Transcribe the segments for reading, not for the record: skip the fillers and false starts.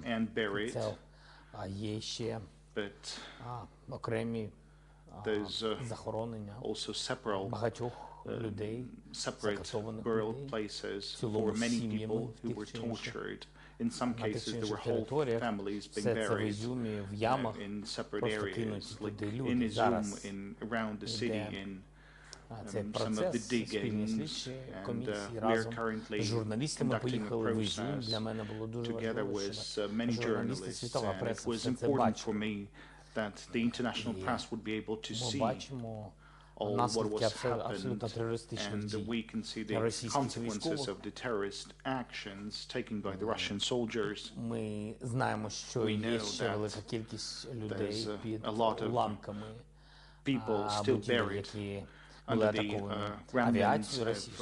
and buried. Є ще But окремі захоронення багатьох людей, separate burial places for many people who were tortured. In some cases, there were whole families being buried in separate areas, like in Izum, around the city, in some of the diggings, and we are currently conducting a process together with many journalists, and it was important for me that the international press would be able to see all what was happened, and we can see the consequences of the terrorist actions taken by the Russian soldiers. We know that there's a lot of people still buried under the remnants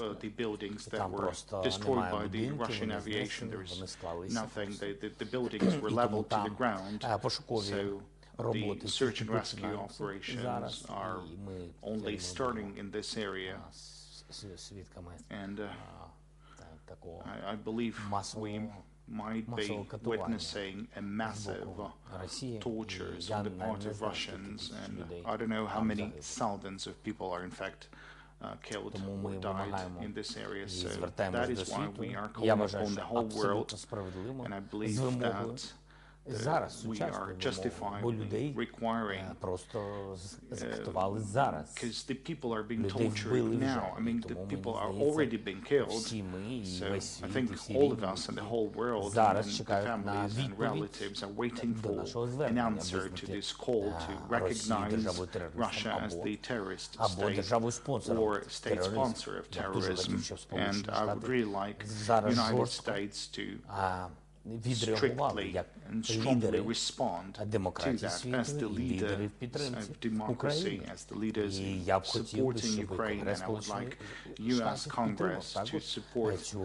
of the buildings that were destroyed by the Russian aviation. There was nothing, the buildings were leveled to the ground, so the search and rescue operations are only starting in this area, and I believe we might be witnessing a massive tortures on the part of Russians, and I don't know how many thousands of people are in fact killed or died in this area. So that is why we are calling upon the whole world, and I believe that we are justifiably requiring, because the people are being tortured now. I mean, the people are already being killed. So I think all of us and the whole world and the families and relatives are waiting for an answer to this call to recognize Russia as the terrorist state or state sponsor of terrorism. And I would really like the United States to strictly and strongly respond to that as the leader of democracy, as the leaders supporting Ukraine. And I would like U.S. Congress to support this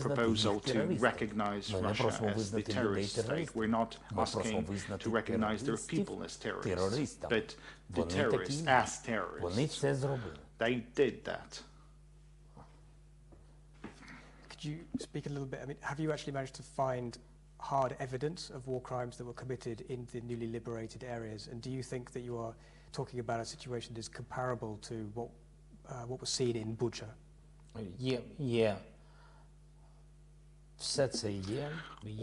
proposal to recognize Russia as the terrorist state. We're not asking to recognize their people as terrorists, but the terrorists as terrorists. They did that. Could you speak a little bit? I mean, have you actually managed to find hard evidence of war crimes that were committed in the newly liberated areas? And do you think that you are talking about a situation that is comparable to what was seen in Bucha?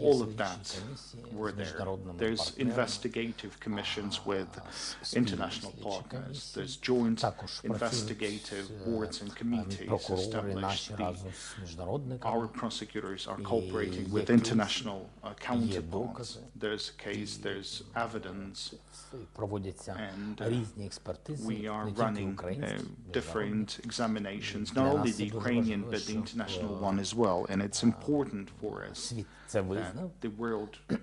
All of that were there. There's investigative commissions with international partners. There's joint investigative boards and committees established. Our prosecutors are cooperating with international counterparts. There's a case, there's evidence, and we are running different examinations, not only the Ukrainian but the international one as well. And it's important for us that the world to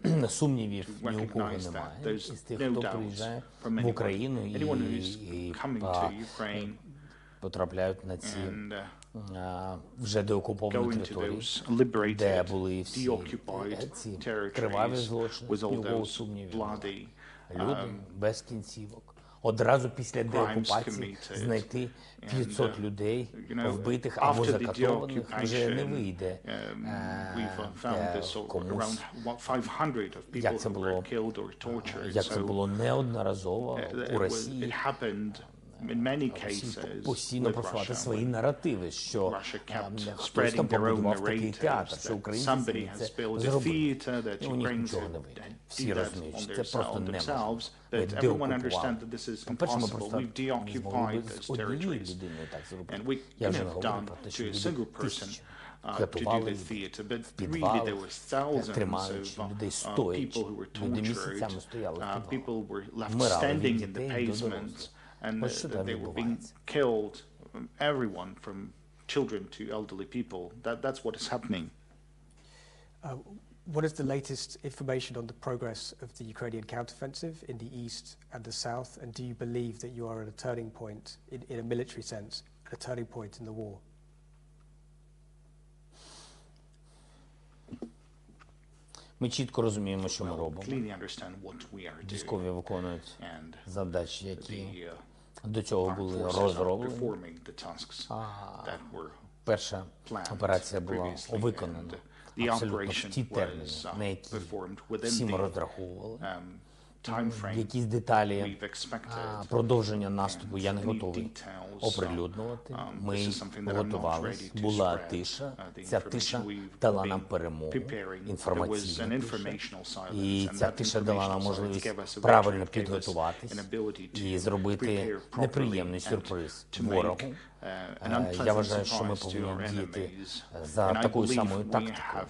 recognize that. There's no doubt from anyone who is coming to Ukraine and going to those liberated, deoccupied territories with all those bloody одразу після деокупації знайти 500 людей вбитих або закатованих вже не вийде як це було неодноразово у Росії. Постійно просувати свої наративи, що хтось там побудував такий театр, що українці це зробили. І у них нічого не вийде. Всі розуміють, що це просто неможливо. Ми деокупували. По-перше, ми просто не змогли з однією людиною так зробити. Я вже не говорю про те, що люди тисячі катували в підвалах, тримаючи людей стоячи. Люди місяцями стояли в підвалах. Вмирали від дітей до дорослих. And they were being killed, everyone from children to elderly people. That's what is happening. What is the latest information on the progress of the Ukrainian counteroffensive in the east and the south? And do you believe that you are at a turning point, in a military sense, a turning point in the war? Ми чітко розуміємо, що ми робимо. Військові виконують задачі, які до цього були розроблені. Перша операція була виконана. абсолютно в ті терміни, на які всі ми розраховували. Якісь деталі продовження наступу я не готовий оприлюднювати. Ми готувалися, була тиша. Ця тиша дала нам перемогу, інформаційна тиша. І ця тиша дала нам можливість правильно підготуватись і зробити неприємний сюрприз ворогу. Я вважаю, що ми повинні діяти за такою самою тактикою.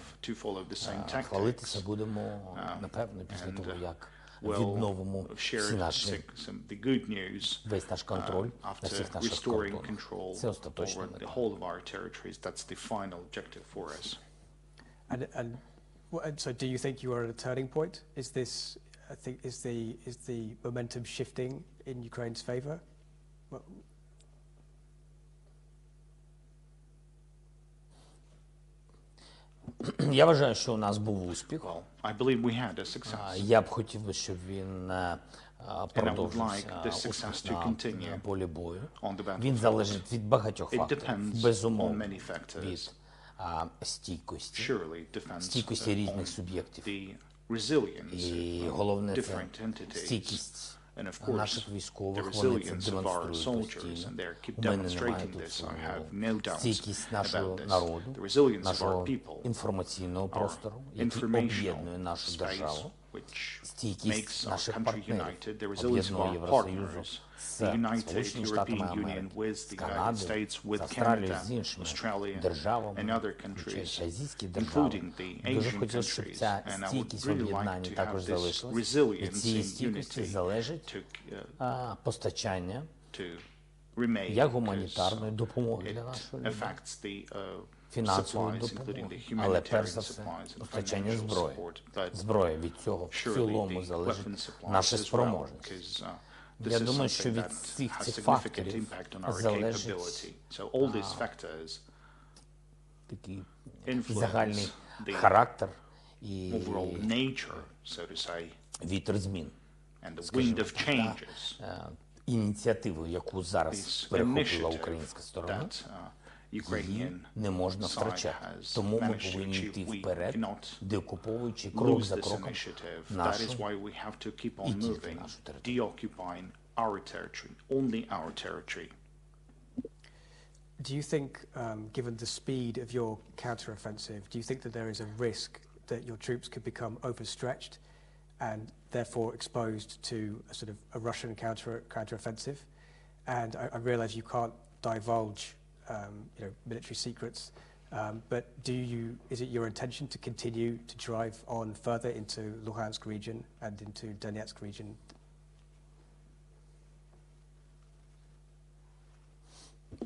Хвалитися будемо, напевно, після того, як відновимо всі наші, весь наш контроль на всіх наших кордонах. Це остаточна мета. And so do you think you are at a turning point? Is this, I think, is the momentum shifting in Ukraine's favor? Я вважаю, що у нас був успіх. I believe we had a success. Я б хотів би, щоб він продовжився успіх на полі бою. Він залежить від багатьох факторів, безумовно, від стійкості різних суб'єктів. І головне – це стійкість наших військових, вони це демонструють постійно. У мене немає тут сумніву. Стійкість нашого народу, нашого інформаційного простору, який об'єднує нашу державу. Стійкість наших партнерів, об'єднує Євросоюзу з Сполученими Штатами Америки, з Канадою, з Австралією, з іншими державами, включаючи азійські держави. Дуже хотілося, щоб ця стійкість в об'єднанні також залишилась. Від цієї стійкості залежить постачання як гуманітарної допомоги для нашої людей, фінансової допомоги, але перш за все постачання зброї. Зброя, від цього в цілому залежить наша спроможність. Я думаю, що від всіх цих факторів залежить такий загальний характер і вітер змін, скажімо так, ініціативу, яку зараз перехопила українська сторона, її не можна втрачати. Тому ми повинні йти вперед, деокуповуючи крок за кроком нашу і тільки нашу територію. Do you think, given the speed of your counteroffensive, do you think that there is a risk that your troops could become overstretched and therefore exposed to a sort of a Russian counteroffensive? And I realize you can't divulge military secrets, but is it your intention to continue to drive on further into Luhansk region and into Donetsk region?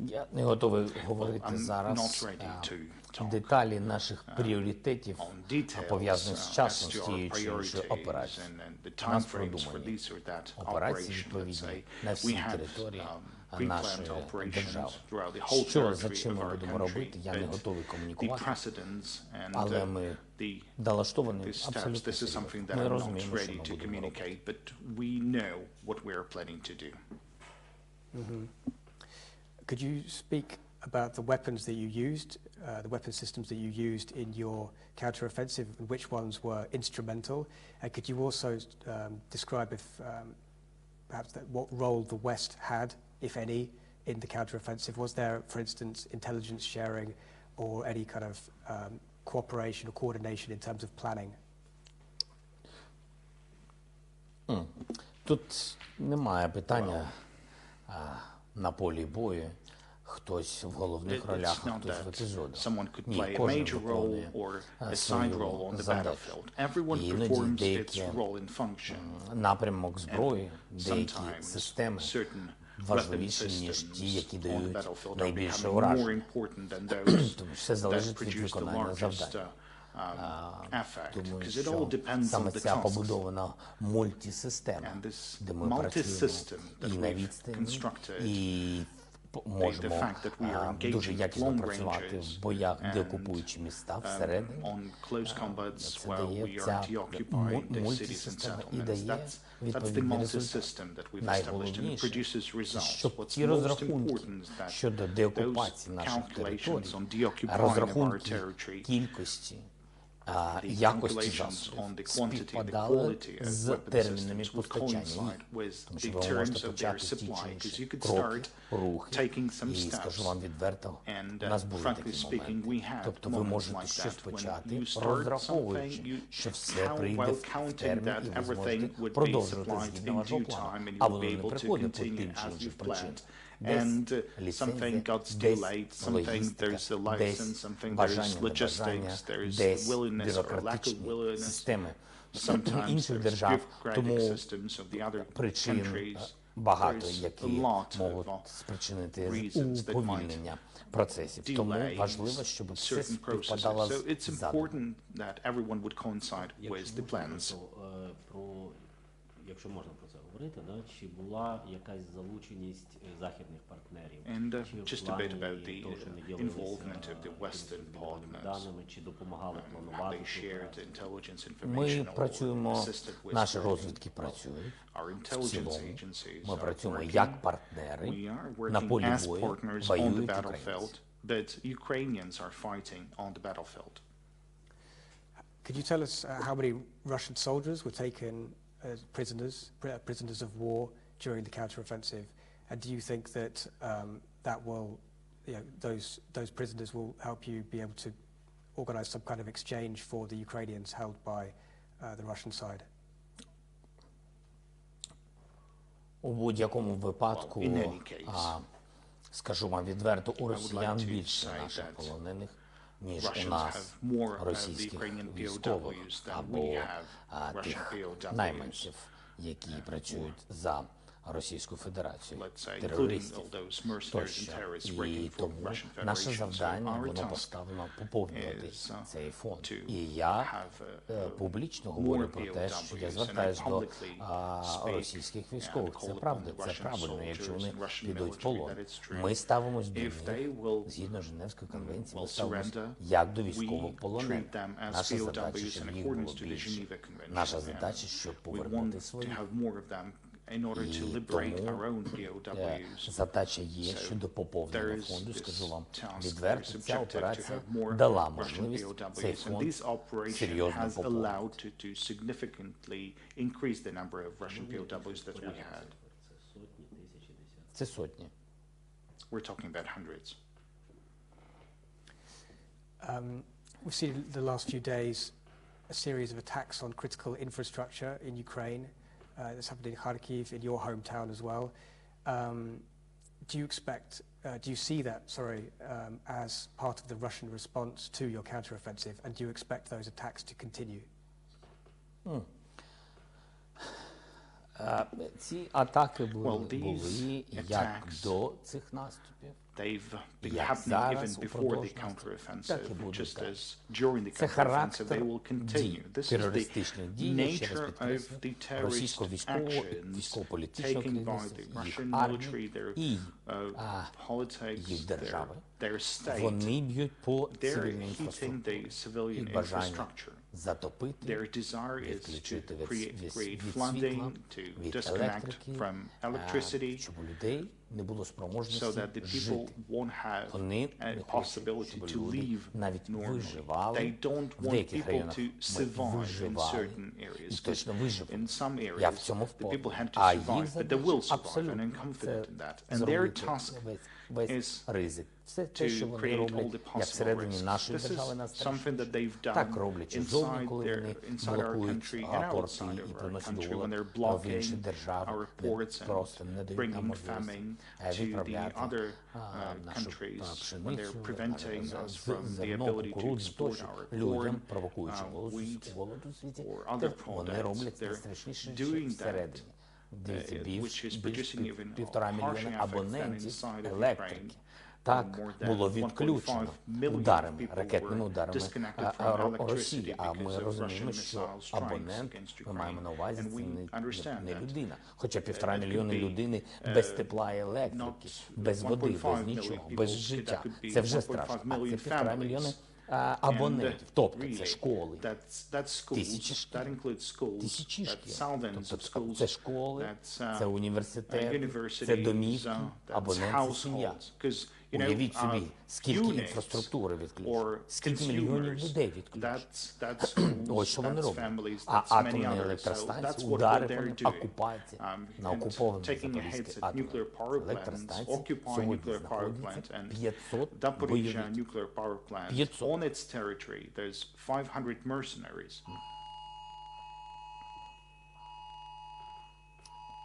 Я не готовий говорити зараз деталі наших пріоритетів, пов'язаних з часом з тією чи іншою операцією. У нас продумані операції відповідні на всій території нашої держави. Що, за чим ми будемо робити, я не готовий комунікувати, але ми налаштовані абсолютно серйозно. Ми розуміємо, що ми будемо робити. Could you speak about the weapons that you used, the weapon systems that you used in your counteroffensive, and which ones were instrumental? And could you also describe if perhaps what role the West had, if any, in the counteroffensive? Was there, for instance, intelligence sharing or any kind of cooperation or coordination in terms of planning? Тут немає питання на полі бою, хтось в головних ролях, а хтось в епізодах. Ні, кожен виконує свою задачу. І іноді деякі напрямок зброї, деякі системи важливіші, ніж ті, які дають найбільше ураження. Тому все залежить від виконання завдань. Думаю, що саме ця побудована мультисистема, де ми працюємо і на відстані, і можемо дуже якісно працювати в боях, де окупуючи міста всередині. Це дає ця мультисистема і дає відповідний результат. Найголовніше, щоб ті розрахунки щодо деокупації наших територій, розрахунки кількості якості засобів співпадали з термінами постачання їх. Тому що ви можете почати ті чи інші кроки, рухи, і скажу вам відверто, у нас були такі моменти. Тобто ви можете щось почати, розраховуючи, що все прийде в термін і ви зможете продовжувати згідно вашого плану, а воно не приходить по тим чи іншим причинам. And something got delayed, something there's a license, something there's logistics, there's willingness or lack of willingness. Sometimes there's bureaucratic systems of the other countries. Багато, які можуть спричинити уповільнення процесів. Тому важливо, щоб все співпадало з задумом. Якщо можна про це говорити, чи була якась залученість західних партнерів, чи в плані того, що ми ділилися даними, чи допомагали планувати Ми працюємо, наші розвідки працюють в цілому. Ми працюємо як партнери на полі бою, воюють українці. Could you tell us how many Russian soldiers were taken as prisoners of war during the counteroffensive, and do you think that that will, those prisoners will help you be able to organize some kind of exchange for the Ukrainians held by the Russian side? У будь-якому випадку, скажу вам відверто, у росіян більше наших полонених, ніж у нас російських військових або тих найманців, які працюють за Російську Федерацію, терористів тощо. І тому наше завдання, воно поставлено поповнювати цей фонд. І я публічно говорю про те, що я звертаюся до російських військових. Це правда, це правильно, якщо вони підуть в полон. Ми ставимось до них, згідно Женевської конвенції, ми ставимось як до військовополонених. Наша задача, щоб їх було більше. Наша задача, щоб повернути своїх. І тому задача є щодо поповнення фонду. Скажу вам відверто, ця операція дала можливість цей фонд серйозно поповнити. Це сотні. We've seen the last few days a series of attacks on critical infrastructure in Ukraine. This happened in Kharkiv, in your hometown as well. Do you see that, as part of the Russian response to your counteroffensive, and do you expect those attacks to continue? Ці атаки були як до цих наступів, як зараз упродовж наступів, так і будуть далі. Це характер дій, терористичних дій, ще раз підкреслюю, російського військово-політичного керівництва, їх армії і їх держави. Вони б'ють по цивільній інфраструктурі. Їх бажання затопити, відключити від світла, від електрики, щоб у людей не було спроможності жити. Вони не хочуть, щоб люди навіть виживали, в деяких районах виживали, і точно виживали. Я в цьому впевнений. А їх задача абсолютно це зробити весь ризик. Все те, що вони роблять як всередині нашої держави на стрічці, так роблять зовні, коли вони блокують порти і приносять голод в інші держави, просто не дають нам можливість відправляти нашу пшеницю, зерно, кукурудзу, тощо людям, провокуючи голод у світі. Вони роблять найстрашніше всередині. Дивіться, більш 1,5 мільйона абонентів електрики. Так було відключено ударами, ракетними ударами Росії. А ми розуміємо, що абонент, ми маємо на увазі, це не людина. Хоча 1,5 мільйона людини без тепла і електрики, без води, без нічого, без життя. Це вже страшно. А це 1,5 мільйона абонентів, тобто це школи, тисячі шкіл, тобто це школи, це університети, це домівки, абонент, це сім'я. Уявіть собі, скільки інфраструктури відключено, скільки мільйонів людей відключено. Ось що вони роблять. А атомні електростанції, удари по окупації на окупованій Запорізькій атомній електростанції сьогодні знаходиться 500 бойовиків. 500.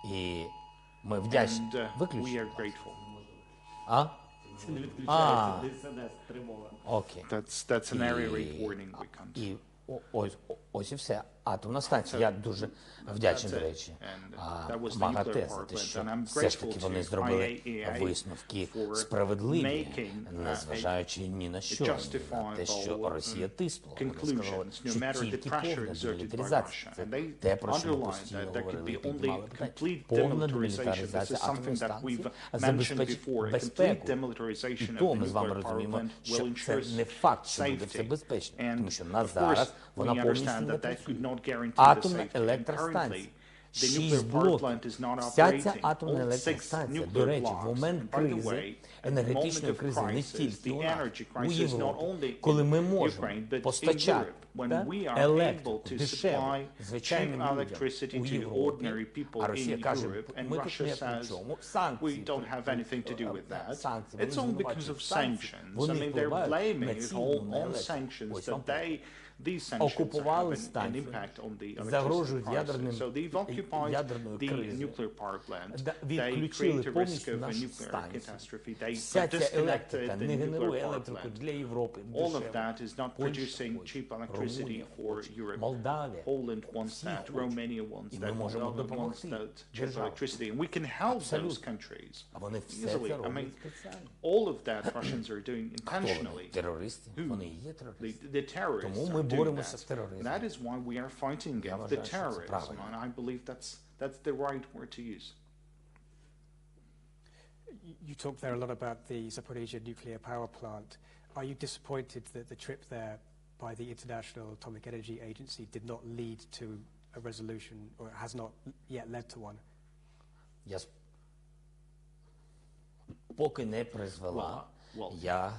І ми вдячні. Виключно. Окей. І ось і все. Атомна станція. Я дуже вдячний, до речі, МАГАТЕ за те, що все ж таки вони зробили висновки справедливі, незважаючи ні на що, на те, що Росія тиснула. Вони сказали, що тільки повна демілітаризація. Це те, про що ми постійно говорили, піднімали питання. Повна демілітаризація атомної станції забезпечить безпеку. І то ми з вами розуміємо, що це не факт, що буде все безпечно, тому що на зараз вона повністю не працює. Атомна електростанція. 6 блоків. Вся ця атомна електростанція, до речі, в момент кризи, енергетичної кризи, не тільки у Європі, коли ми можемо постачати електрику дешево звичайним людям у Європі, а Росія каже, ми тут не при чому, санкції, вони впливають на ціну на електрику. Ось вам окупували станцію, загрожують ядерною кризою, відключили повністю нашу станцію. Вся ця електрика не генерує електрику для Європи дешево. Польща хоче, Румунія хоче, Молдавія, всі хочуть. І ми можемо допомогти державі. Абсолютно. А вони все це роблять спеціально. Хто вони? Терористи? Вони і є терористи. Тому ми боремося з тероризмом. That is why we are fighting the terrorism, and I believe that's the right word to use. You talked there a lot about the Zaporizhzhia nuclear power plant. Are you disappointed that the trip there by the International Atomic Energy Agency did not lead to a resolution, or has not yet led to one? Yes. Поки не призвела, я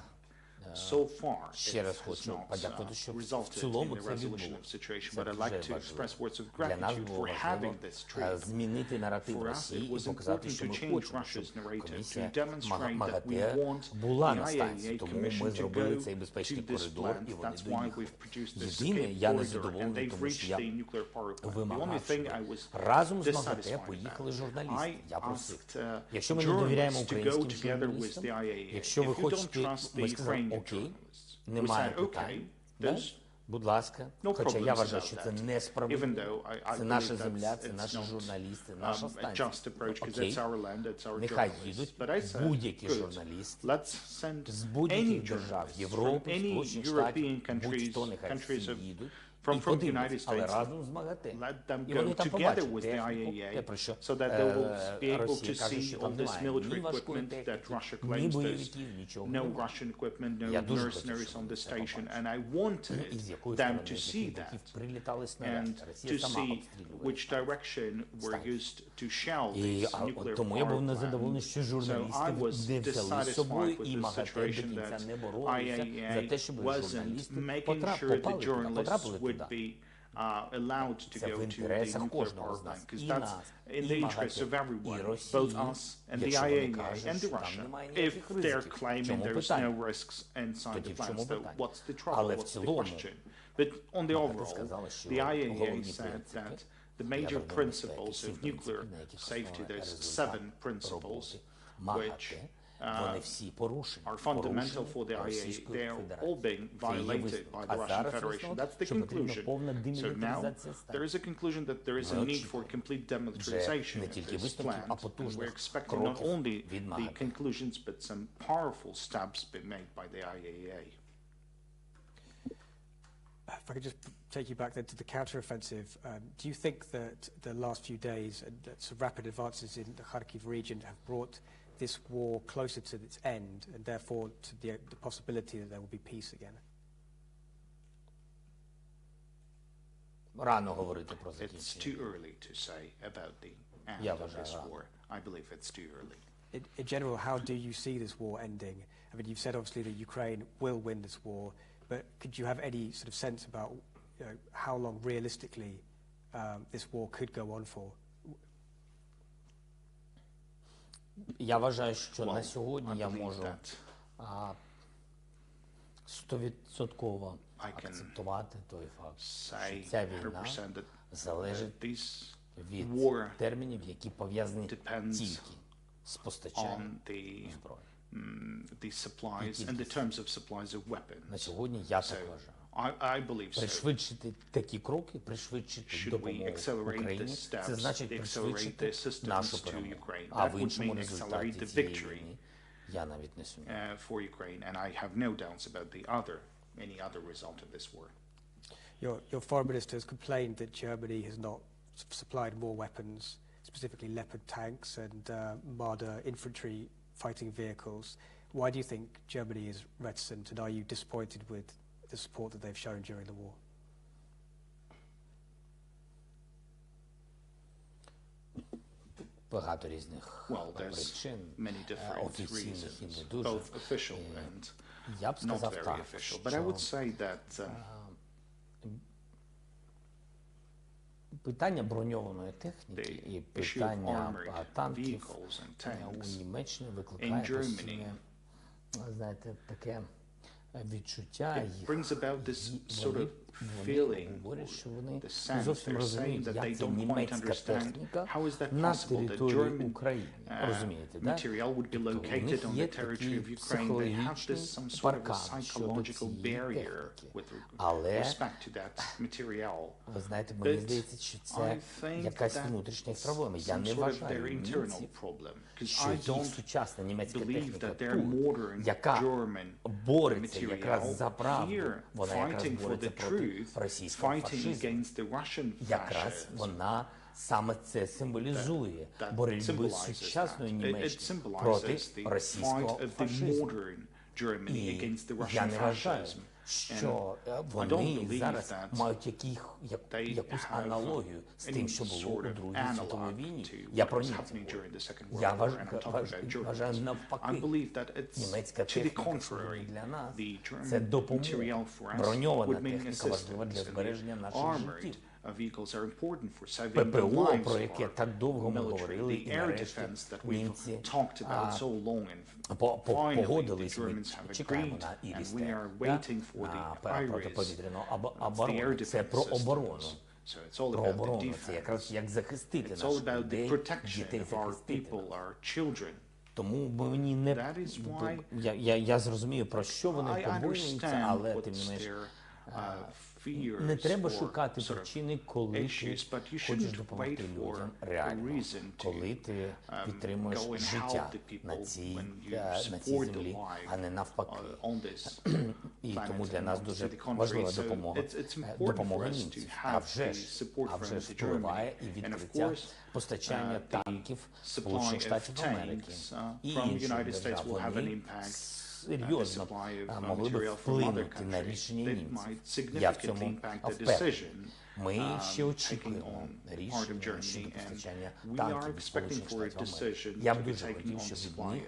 ще раз хочу подякувати, що в цілому це відбулося. Це дуже важливо. Для нас було важливо змінити наратив Росії і показати, що ми хочемо, щоб комісія МАГАТЕ була на станції. Тому ми зробили цей безпечний коридор, і вони доїхали. Єдине, я не задоволений, тому що я вимагав, щоб разом з МАГАТЕ поїхали журналісти. Я просив, якщо ми не довіряємо українським журналістам, якщо ви хочете, ми сказали, окей, немає питань, будь ласка. Хоча я вважаю, що це несправедливо. Це наша земля, це наші журналісти, наша станція. Окей, нехай їдуть будь-які журналісти з будь-яких держав, Європи, Сполучених Штатів, будь-хто нехай всі їдуть. І подивитися, але разом з МАГАТЕ. І вони там побачать техніку, те, про що Росія каже, що там немає ні важкої техніки, ні бойовиків, нічого немає. Я дуже хотів, щоб вони це побачили. І з якої сторони з яких боків прилітали снаряди. Росія сама обстрілювала станцію. І тому я був незадоволений, що журналісти не взяли з собою, і МАГАТЕ до кінця не боролися за те, щоб журналісти потрапили туди. Allowed to go to the nuclear power plant, because that's in the interest of everyone, both us and the IAEA and Russia. If they're claiming there's no risks inside the plants, then what's the trouble? What's the question? But on the overall, the IAEA said that the major principles of nuclear safety, there's 7 principles which are fundamental for the IAEA. They are all being violated by the Russian Federation. That's the conclusion. So now there is a conclusion that there is a need for complete demilitarization of this plant. And we're expecting not only the conclusions, but some powerful steps being made by the IAEA. If I could just take you back then to the counteroffensive, do you think that the last few days and some rapid advances in the Kharkiv region have brought this war closer to its end, and therefore to the possibility that there will be peace again? Рано говорити про закінчення. It's too early to say about the end of this war. I believe it's too early. in general, how do you see this war ending? I mean, you've said obviously that Ukraine will win this war, but could you have any sort of sense about how long realistically this war could go on for? Я вважаю, що на сьогодні я можу 100% акцентувати той факт, що ця війна залежить від термінів, які пов'язані тільки з постачанням зброї. На сьогодні я так вважаю. Пришвидшити такі кроки, пришвидшити допомогу Україні, це значить пришвидшити нашу перемогу. А в іншому результаті цієї війни я навіть не сумніваюся. Your foreign minister has complained that Germany has not supplied more weapons, specifically Leopard tanks and Marder infantry fighting vehicles. Why do you think Germany is reticent, and are you disappointed with the support that they've shown during the war? Багато різних причин, офіційних і не дуже. Я б сказав так, що питання броньованої техніки і питання танків у Німеччині викликає постійне, знаєте, таке відчуття їх. Вони говорять, що вони не зовсім розуміють, як це німецька техніка на території України. Розумієте, так? Тобто у них є такий психологічний паркан щодо цієї техніки. Але, ви знаєте, мені здається, що це якась внутрішня проблема. Я не вважаю німців, що їх сучасна німецька техніка тут, яка бореться якраз за правду, вона якраз бореться проти російського фашизму. Якраз вона саме це символізує боротьбу сучасної Німеччини проти російського фашизму. І я не вважаю, що вони зараз мають якусь аналогію з тим, що було у Другій світовій війні. Я про німців говорю. Я вважаю навпаки. Німецька техніка сьогодні для нас – це допомога. Броньована техніка важлива для збереження наших життів. ППО, про яке так довго ми говорили, і нарешті німці погодились, ми чекаємо на Ірістер, на протиповітряну оборону. Це про оборону. Про оборону. Це якраз як захистити наших людей, дітей захистити. Тому мені не... Я зрозумію, про що вони побоюються, але тим не менш... Не треба шукати причини, коли ти хочеш допомогти людям реально, коли ти підтримуєш життя на цій землі, а не навпаки. І тому для нас дуже важлива допомога німців. А вже ж впливає і відкриття постачання танків Сполучених Штатів Америки і інших держав. Вони серйозно могли б вплинути на рішення німців. Я в цьому впевнений. Ми ще очікуємо рішення щодо постачання танків до Сполучених Штатів Америки. Я б дуже хотів, щоб від них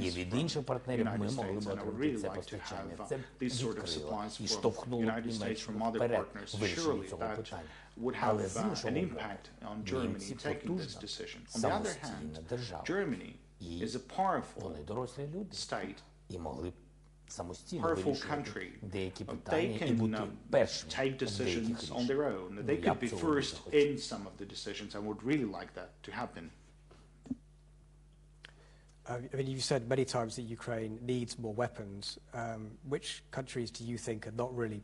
і від інших партнерів ми могли б отримати це постачання. Це відкрило і штовхнуло Німеччину вперед в вирішенні цього питання. Але з іншого боку, німці потужна, самостійна держава. І вони дорослі люди. І могли б самостійно вирішувати деякі питання і бути першими в деяких рішеннях. Я б цього дуже хотів. I mean, you've said many times that Ukraine needs more weapons. Which countries do you think are not really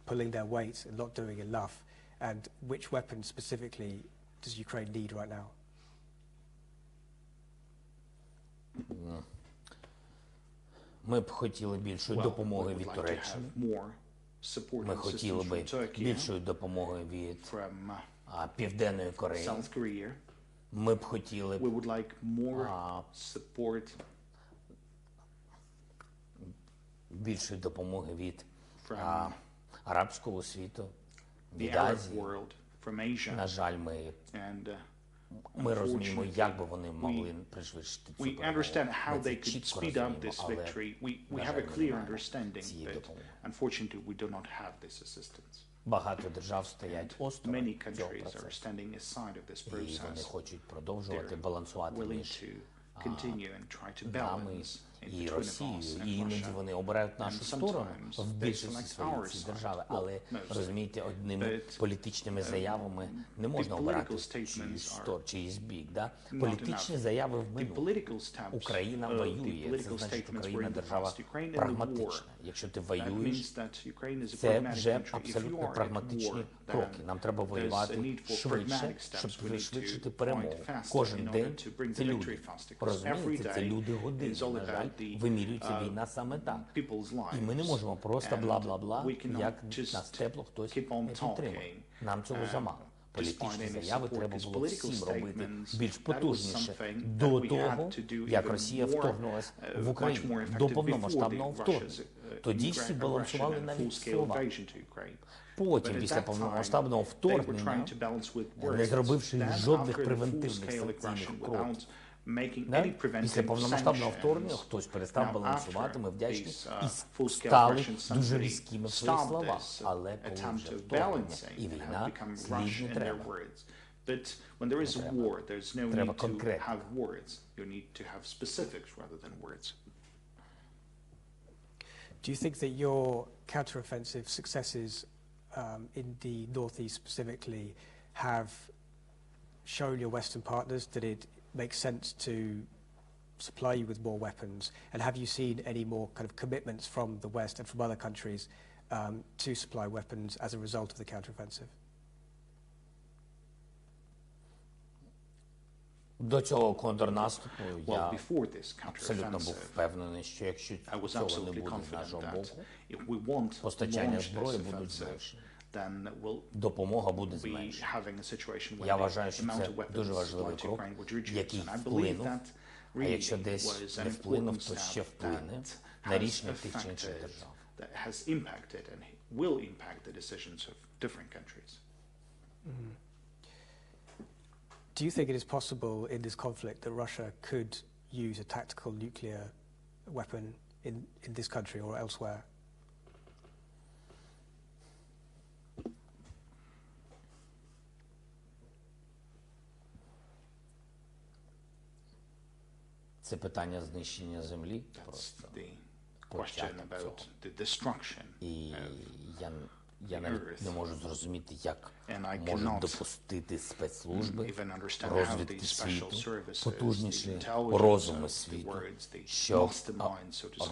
pulling their weight and not doing enough? And which weapons specifically does Ukraine need right now? Ми б хотіли більшої допомоги від Туреччини. Ми хотіли б більшої допомоги від Південної Кореї. Ми б хотіли більшої допомоги від арабського світу, від Азії. На жаль, ми Ми розуміємо, як би вони могли пришвидшити цю перемогу. Ми це чітко розуміємо, але, на жаль, ми не маємо цієї допомоги. Багато держав стоять осторонь цього процесу, і вони хочуть продовжувати балансувати між нами і Росією, і іноді вони обирають нашу сторону в більшості своїй ці держави, але, розумієте, одними політичними заявами не можна обирати чиїсь бік. Да? Політичні заяви в минулому. Україна воює, це значить, Україна держава прагматична. Якщо ти воюєш, це вже абсолютно прагматичні кроки. Нам треба воювати швидше, щоб пришвидшити перемогу. Кожен день це люди. Розумієте, це люди години. На жаль, вимірюється війна саме так. І ми не можемо просто бла-бла-бла, як нас тепло хтось не підтримує. Нам цього замало. Політичні заяви треба було всім робити більш потужніше до того, як Росія вторгнулася в Україну, до повномасштабного вторгнення. Тоді всі балансували навіть слова. Потім, після повномасштабного вторгнення, не зробивши жодних превентивних санкційних кроків, після повномасштабного вторгнення хтось перестав балансувати, ми вдячні, і стали дуже різкими в своїх словах. Але коли вже вторгнення і війна, слів не треба. Треба конкретно. Do you think that your counteroffensive successes in the northeast specifically have shown your Western partners that it makes sense to supply you with more weapons? And have you seen any more kind of commitments from the West and from other countries to supply weapons as a result of the counteroffensive? До цього контрнаступу я абсолютно був впевнений, що якщо цього не буде з нашого боку, постачання зброї будуть зменшені. Допомога буде зменшена. Я вважаю, що це дуже важливий крок, який вплинув, а якщо десь не вплинув, то ще вплине на рішення тих чи інших держав. Do you think it is possible in this conflict that Russia could use a tactical nuclear weapon in this country or elsewhere? Це питання знищення землі, просто початок цього. І я навіть не можу зрозуміти, як можуть допустити спецслужби, розвідки світу, потужніші розуми світу, щоб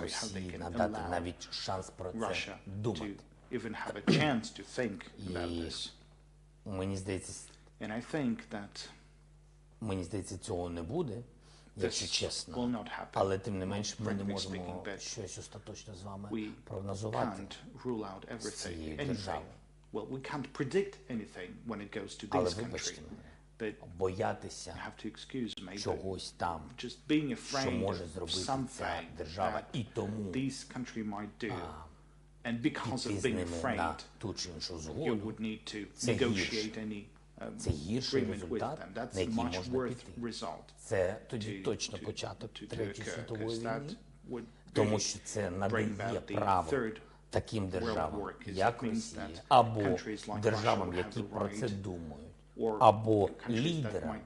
Росії надати навіть шанс про це думати. І мені здається, цього не буде, якщо чесно, але тим не менш ми не можемо щось остаточно з вами прогнозувати з цією державою. Але вибачте мене, боятися чогось там, що може зробити ця держава, і тому піти з ними на ту чи іншу згоду, це гірше. Це гірший результат, на який можна піти. Це тоді точно початок Третьої світової війни, тому що це надає право таким державам, як Росія, або державам, які про це думають, або лідерам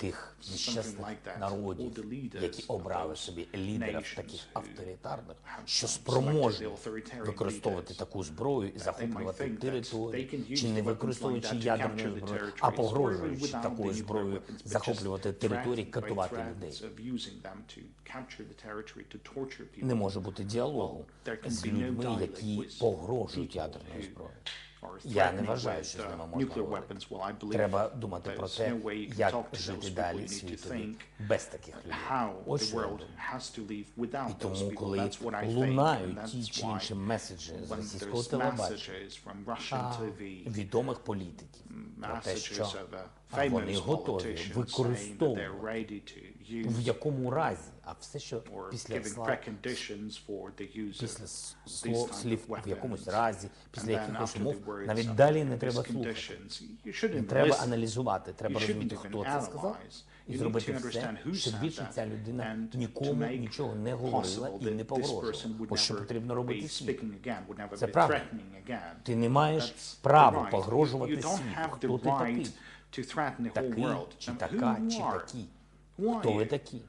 тих нещасних народів, які обрали собі лідерів таких авторитарних, що спроможні використовувати таку зброю і захоплювати території, чи не використовуючи ядерну зброю, а погрожуючи такою зброєю захоплювати території, катувати людей. Не може бути діалогу з людьми, які погрожують ядерною зброєю. Я не вважаю, що з ними можна говорити. Треба думати про те, як жити далі світові без таких людей. Ось що я думаю. І тому, коли лунають ті чи інші меседжі з російського телебачення, відомих політиків, messages of famous politicians saying that they're ready to use в якому разі, а все, що or після giving preconditions for the use після of these type слів of в якомусь weapons. разі, And після then якихось after умов, the words навіть of далі не these треба слухати. conditions, you Не shouldn't треба listen. аналізувати, треба You shouldn't розуміти, even хто це сказав, analyze. і You need зробити to все, understand who щоб said більше that ця людина and to нікому make нічого не говорила possible і не that this погрожувала. person would Ось що never потрібно be робити світу. speaking again, would never Це be правильно. threatening again. Ти не маєш That's права right. погрожувати You don't світу. have Хто the ти такий? right to threaten the whole Такий world. чи Who така, you чи are? такі? Who are Хто ви you? такі?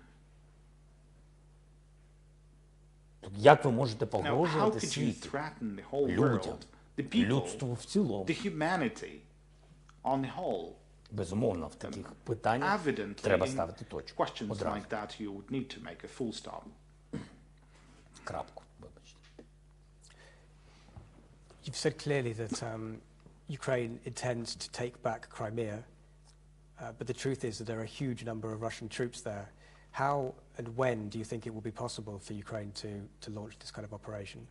Так як ви можете Now, how погрожувати could you світу, threaten the whole людям, world, the people, людству в цілому? the humanity on the whole? Безумовно, в таких питаннях Evidently, треба in ставити точку. questions Одразу. like that, you would need to make a full stop. Крапку, вибачте. You've said clearly that Ukraine intends to take back Crimea, but the truth is that there are a huge number of Russian troops there. How and when do you think it will be possible for Ukraine to launch this kind of operation?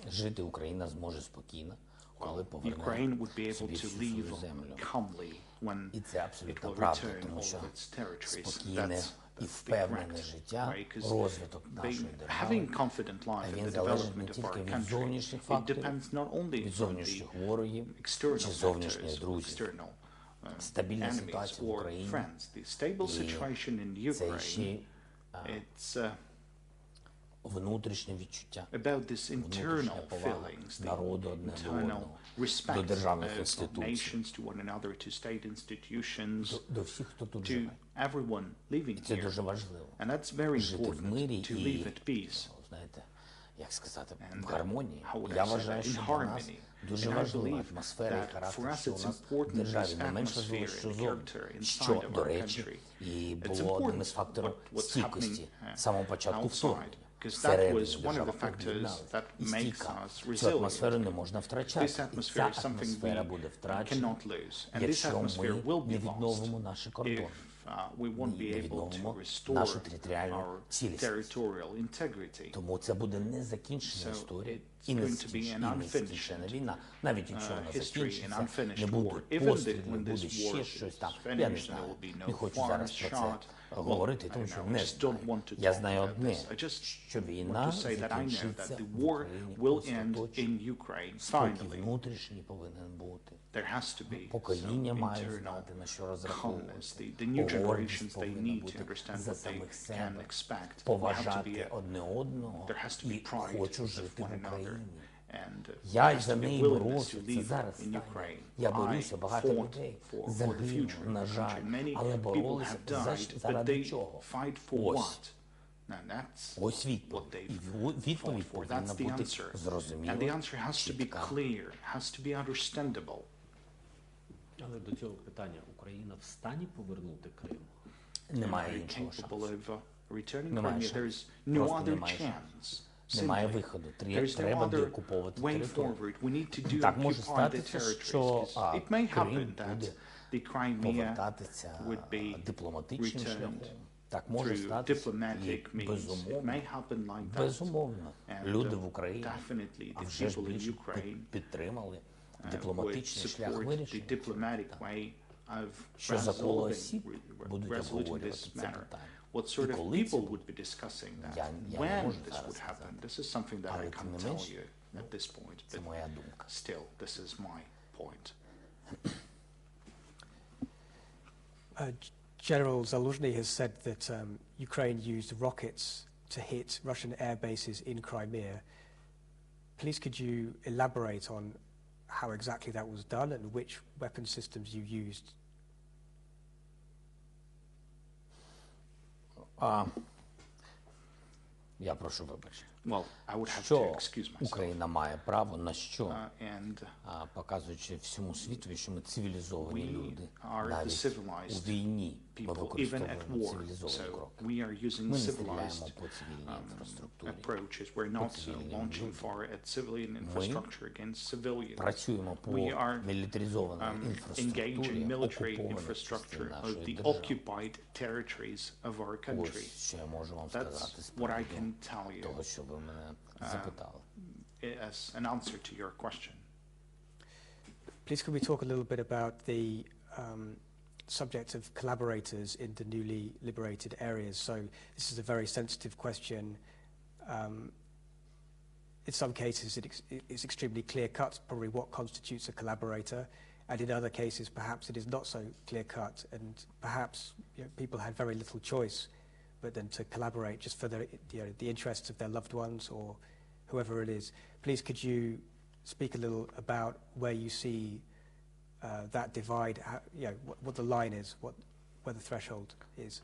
Жити Україна зможе спокійно, коли Ukraine поверне would be able собі to всю свою leave землю. calmly when І це it абсолютно will правда, return тому all що of its territories. спокійне і That's the впевнене correct життя, way, 'cause розвиток нашої держави, having confident life in він the залежить не development of тільки our від country, зовнішніх it факторів, depends not only від from зовнішніх the ворогів external чи зовнішніх factors, друзів. external Стабільна enemies ситуація в or Україні, friends. The stable situation in це ще Ukraine, й it's внутрішнє відчуття, about this internal внутрішня повага feelings, народу the одне до internal одного, до respect державних of інституцій, nations to one another, to state institutions, до всіх, хто тут to живе. everyone living І це here. дуже важливо. And that's very Жити в мирі important to і, live at peace. знаєте, як сказати, And, в гармонії. how would I Я say вважаю, that? In що для нас harmony. дуже And I важлива believe атмосфера і that характер, for us що у it's нас в important державі, this не менш важливо, atmosphere що and зовні. character Що, inside of до our речі, country. і It's було одним important із факторів what's стійкості happening, з самого початку outside. вторгнення. Because that Всередині was one of держава the factors об'єдналася that і makes стійка. us Цю атмосферу не resilient. можна втрачати. This І atmosphere ця is something атмосфера we буде втрачена, cannot lose. And this якщо atmosphere will ми не be lost відновимо наші кордони. if we won't be не able to відновимо restore нашу територіальну our цілісність. territorial integrity. Тому це буде незакінчена So історія it's і going to be an нескінчена війна. Навіть якщо вона history, an закінчиться, unfinished не war. будуть Even пострілів, не when буде this ще war щось is там. finished, Я не there знаю, will be no не хочу farms зараз про це shot. говорити, Well, тому I що don't know, I не just don't знаю. want to Я talk знаю about одне, this. I just що want війна to say that I know that закінчиться the в war Україні will end остаточно. in Ukraine Спокій finally. внутрішній повинен бути. There has to be Покоління some мають internal знати, на що calmness. розраховувати. The new Гордість generations, they повинна need to бути understand за what they самих can себе. expect. They have to be Поважати одне одного there has to be і pride хочу of жити в one another. Україні. And Я there has за to be неї willingness боровся, to це live зараз in стане. Ukraine. Я I борюся, багато fought людей for the загинули, future of на the жаль, country. Many але people боролися have died, but заради they чого? fight for Ось. what? And that's Ось what відповідь. they've І відповідь fought for. повинна That's the бути answer. And the зрозуміла, answer has to be чітка. clear, has to be understandable. Але до цього питання, Україна в стані повернути Крим? Немає Are you іншого capable шансу. of returning Немає Crimea? шансу. There's no Просто other немає chance. Немає Simply. виходу. There's no Треба other деокуповувати way територію. forward. We need to Так може deoccupy the статися, territories. що 'Cause It may Крим happen that буде the Crimea повертатися would be дипломатичним returned шляхом. Так може through статися і diplomatic means. It безумовно, may happen like that. безумовно, And, люди в Україні, definitely а the вже ж people in більше Ukraine підтримали would дипломатичний шлях support the вирішення. diplomatic way of Що за коло resolving осіб будуть resolving обговорювати this це matter. питання. What sort І of коли це people буде? would be discussing that? Я не When можу this зараз would happen? сказати. This is something that Але I тим can't не tell менш, you at this point. Це But моя думка. still, this is my point. General Zaluzhny has said that Ukraine used rockets to hit Russian air bases in Crimea. Please could you elaborate on how exactly that was done and which weapon systems you used? Я прошу вибачення. Well, I would have to Що excuse myself. Україна має право на що? And Показуючи всьому світові, що ми цивілізовані we люди. are the Навіть у civilized війні ми people, even at використовуємо war. цивілізовані So кроки. we are using Ми не civilized стріляємо по цивільній інфраструктурі. approaches. We're not цивільним launching людям. fire at civilian infrastructure against civilians. Працюємо по We are мілітаризованій engage in інфраструктурі military окупованих infrastructure частин of нашої the держави. occupied territories of our country. Ось що я можу вам That's сказати з what I приводу can tell you. того, що ви мене запитали. as an answer to your question. Please could we talk a little bit about the subject of collaborators in the newly liberated areas? So this is a very sensitive question. In some cases it's extremely clear-cut probably what constitutes a collaborator, and in other cases perhaps it is not so clear-cut, and perhaps people had very little choice but then to collaborate just for the interests of their loved ones or whoever it is. Please could you speak a little about where you see that divide, what the line is, where the threshold is?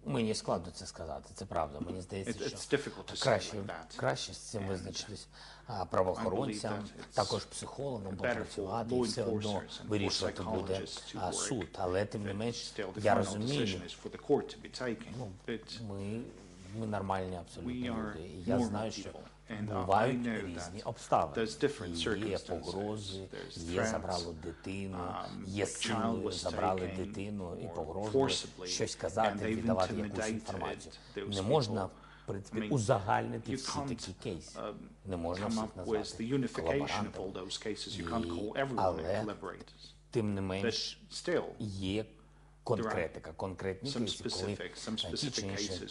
Мені складно це сказати, це правда. Мені здається, що краще з цим визначитись правоохоронцям, також психологам попрацювати, і все одно вирішувати буде суд. Але тим не менш, я розумію, ми нормальні абсолютно люди. І я знаю, що бувають різні обставини. Є погрози, є забрало дитину, є силою забрали дитину і погрожували щось казати, віддавати якусь інформацію. Не можна, в принципі, узагальнити всі такі кейси. Не можна всіх назвати колаборантами. Але, тим не менш, є конкретика, конкретні кейси, коли ті чи інші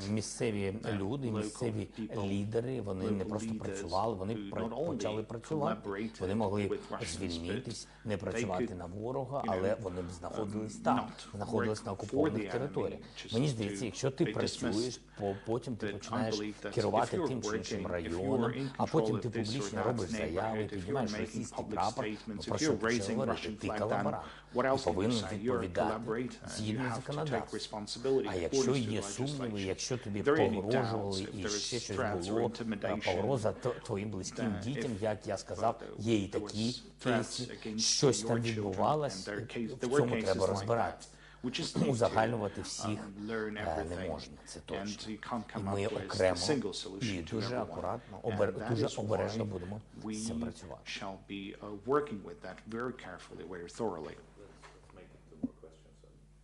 місцеві люди, місцеві лідери, вони не просто працювали, вони почали працювати, вони могли звільнитись, не працювати на ворога, але вони б знаходились там, знаходились на окупованих територіях. Мені здається, якщо ти працюєш, потім ти починаєш керувати тим чи іншим районом, а потім ти публічно робиш заяви, піднімаєш російський прапор, про що почали говорити? Ти колаборант. І повинен відповідати згідно законодавства. А якщо є сумніви, якщо тобі погрожували і ще щось було, погроза твоїм близьким дітям, як я сказав, є і такі кейси, щось там відбувалось, в цьому треба розбиратися. Узагальнювати всіх не можна, це точно. І ми окремо і дуже акуратно, дуже обережно будемо з цим працювати.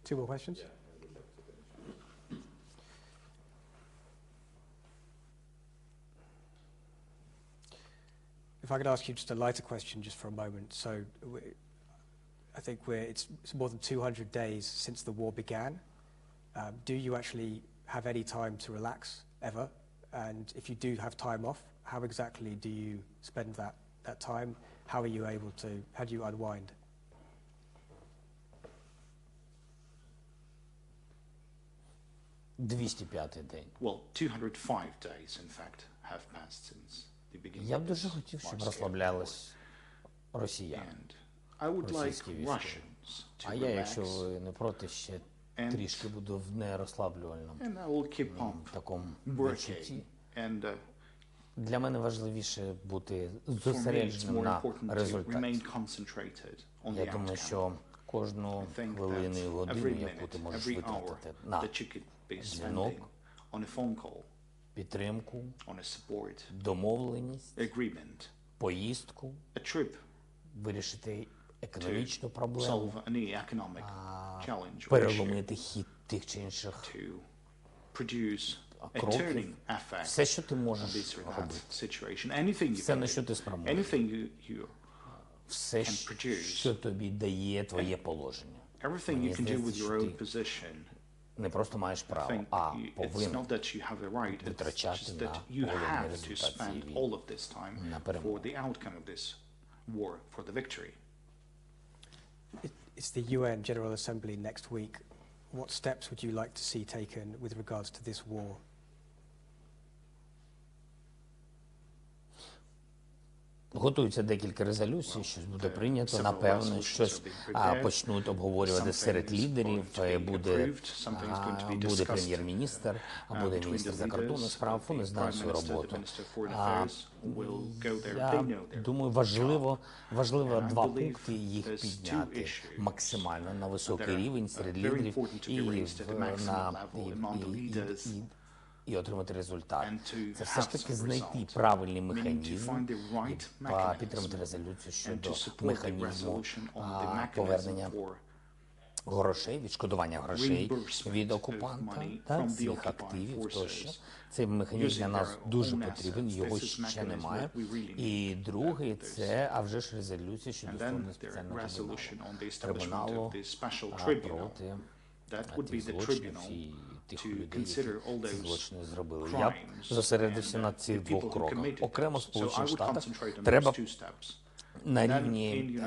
Two more questions? If I could ask you just a lighter question just for a moment. So I think it's more than 200 days since the war began. Do you actually have any time to relax ever? And if you do have time off, how exactly do you spend that time? How are you able to, how do you unwind? Well, 205 days, in fact, have passed since the beginning. Я б дуже хотів, щоб розслаблялись росіяни, російські військові. А я, якщо ви не проти, ще трішки буду в нерозслаблювальному такому відчутті. Для мене важливіше бути зосередженим на результаті. Я думаю, що кожну хвилину і годину, яку ти можеш витратити на дзвінок, підтримку, домовленість, поїздку, вирішити економічну проблему, переломити хід тих чи інших кроків. Все, що ти можеш робити. Все, на що ти спроможний. Все, що тобі дає твоє положення. Мені здається, що ти не просто маєш право, а повинен витрачати на головний результат цієї війни, на перемогу. It's the UN General Assembly next week. What steps would you like to see taken with regards to this war? Готуються декілька резолюцій, щось буде прийнято, напевно, щось почнуть обговорювати серед лідерів, буде прем'єр-міністр, буде міністр закордонних справ, вони знають свою роботу. Я думаю, важливо два пункти їх підняти максимально на високий рівень серед лідерів і отримати результат. Це все ж таки знайти правильний механізм і підтримати резолюцію щодо механізму повернення грошей, відшкодування грошей від окупанта та цих активів тощо. Цей механізм для нас дуже потрібен, його ще немає. І другий – це, а вже ж резолюція щодо створення спеціального трибуналу проти тих злочинів і тих людей, які ці злочини зробили. Я б зосередився на цих двох кроках. Окремо в Сполучених Штатах треба на рівні,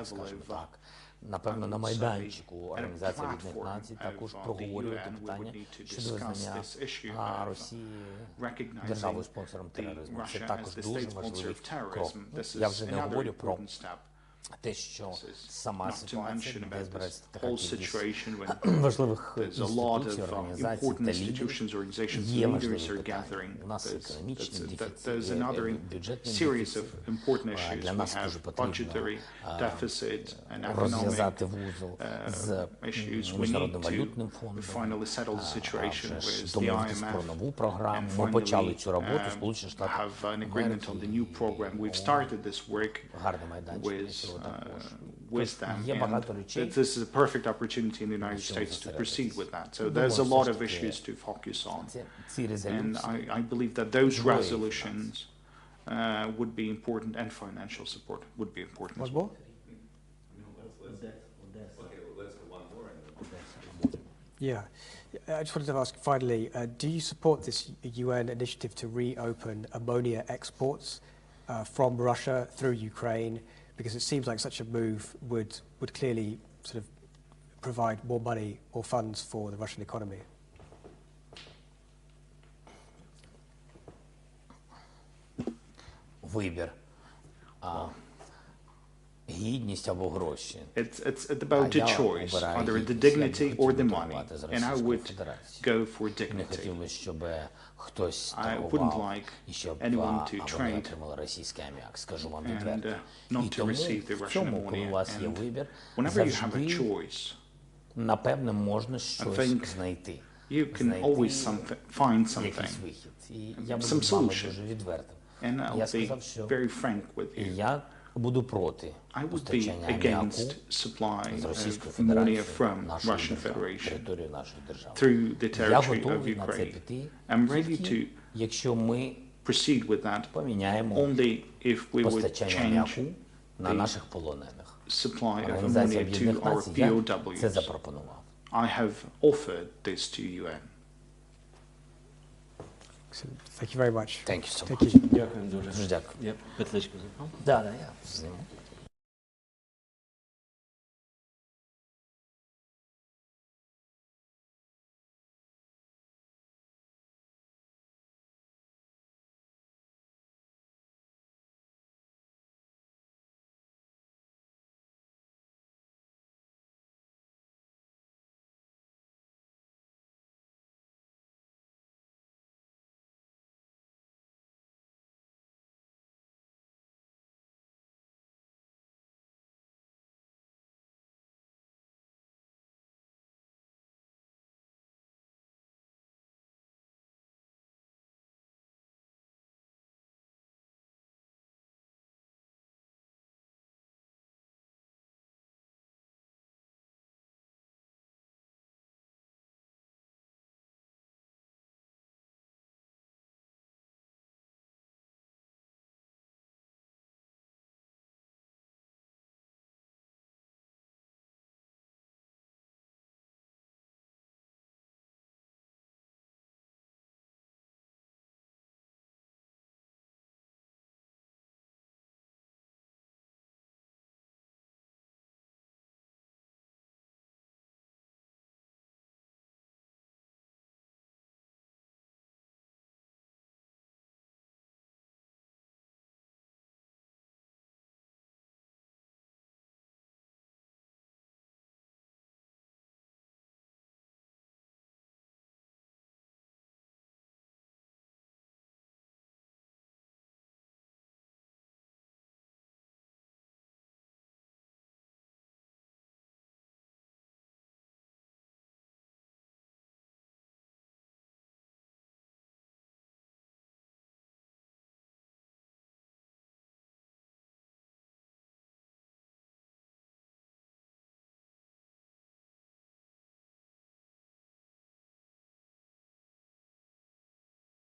скажімо так, напевно, на майданчику Організації Об'єднаних Націй також проговорювати питання щодо визнання Росії державою спонсором тероризму. Це також дуже важливий крок. Я вже не говорю про те, що сама ситуація, де збирається така кількість важливих інституцій, організацій та лідерів, є важливі питання. У нас економічний дефіцит, бюджетний дефіцит. Для нас дуже потрібно розв'язати вузол з Міжнародним валютним фондом, домовитися про нову програму. Ми почали цю роботу в Сполучених Штатах Америки. Гарний майданчик. With them, and this is a perfect opportunity in the United States to proceed with that. So there's a lot of issues to focus on, and I believe that those resolutions would be important, and financial support would be important as well. Yeah, I just wanted to ask finally, do you support this UN initiative to reopen ammonia exports from Russia through Ukraine? Because it seems like such a move would clearly sort of provide more money or funds for the Russian economy. Вибір. Гідність або гроші. It's about the choice, either the dignity or the money, and I would go for dignity. Не хотів би, щоб хтось I wouldn't торгував like і щоб anyone to вони trade отримали російський аміак, скажу вам and відверто. not І to тому receive the в Russian цьому, коли у ammonia. вас є And вибір, whenever you have a завжди, choice, напевне, можна щось think знайти. you can always find something, Якийсь вихід. І я буду some з вами solution. дуже відвертим. And Я I'll be сказав, що very frank with you. я буду проти I would be постачання аміаку against supply з Російської of Федерації ammonia from нашої Russian держави, Federation територію нашої держави. through the Я territory of готовий на це Ukraine. піти, I'm ready тільки to якщо ми proceed with that поміняємо only if we would постачання аміаку change на наших полонених. supply of Організація ammonia to Об'єднаних our Націй я це POWs. запропонував. I have offered this to UN. Thank you very much. Thank you so Thank much. you. Дякую дуже. Дуже дякую. Я петличку запав. Да, я зніму.